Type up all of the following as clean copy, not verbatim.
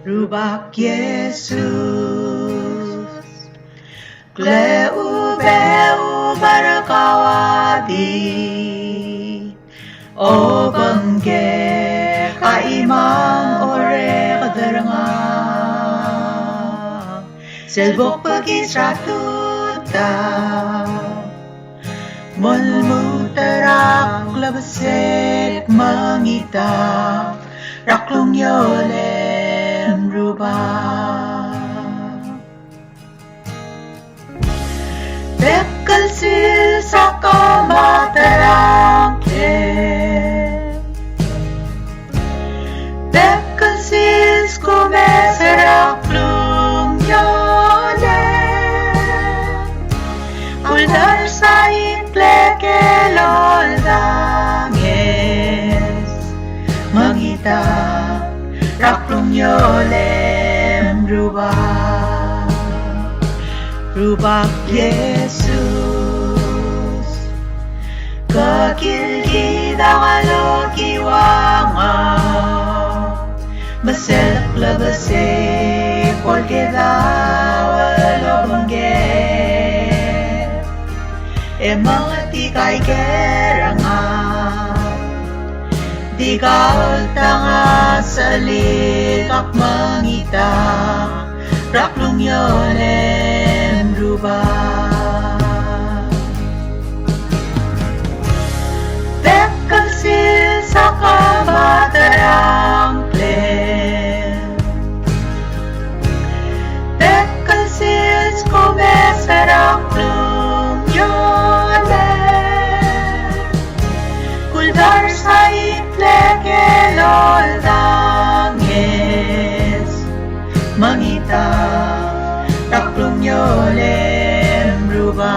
Rubak Yesus Kleu beu barakawadi O bangge kaimang ore kadaranga Selbok pag-isratuta Mulmutarak labasek mangita Raklong yolem rubak Bekalsil sa kamatarang kem Bekalsil skumesarak lung yolem Uldar sa itleke loldanges Mangita raklong yolem rubak Rubak Yesus Kakilgida kalo kiwanga Maselak labase Polkeda walo bangge E mga tikay keranga Di kaultanga sa likak mangita Raklong yolem rubak Bekalsil sa kamatarang plem Bekalsil skumesarak lung yolem Kuldar sa itleke loldanges Mangita raklong yolem rubak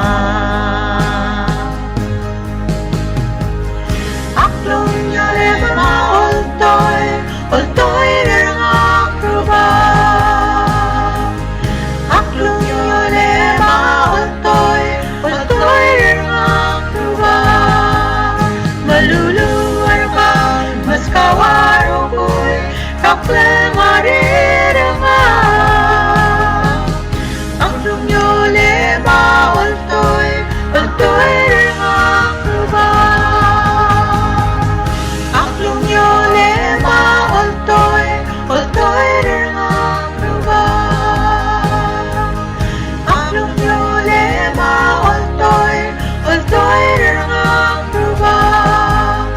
Aklong yolem maultoy Ultoy rangak rubak Aklong yolem maultoy Ultoy rangak rubak Maluluwar ka mas kawarukoy Kakleng arirangak Aklong yolem maultoy Ultoy rangak rubak Aklong yolem maultoy Ultoy rangak rubak Aklong yolem maultoy Ultoy rangak rubak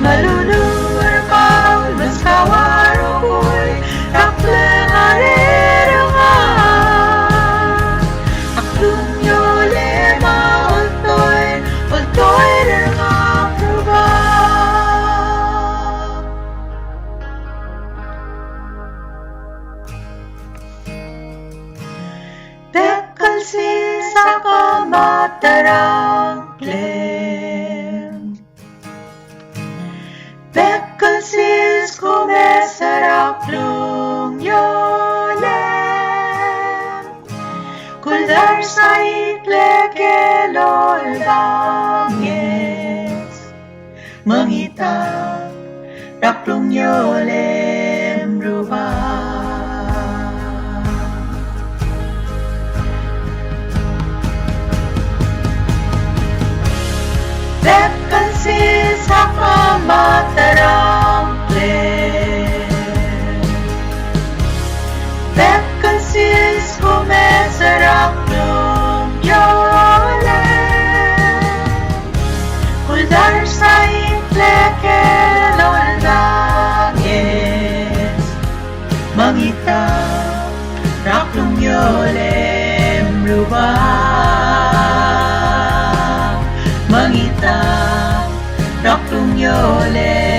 Maluluwar ka mas kawarukoy Kakleng arirangak Aklong yolem maultoy Ultoy rangak rubak Bekalsil sa kamatarang plem Bekalsil skumesarak lung yolem Kuldar sa itleke loldanges Mangita raklong yolem rubak Bekalsil sa kamatarang plem Bekalsil skumesarak lung yolem Kuldar sa itleke loldanges Mangita raklong yolem rubak Mangita raklong yolem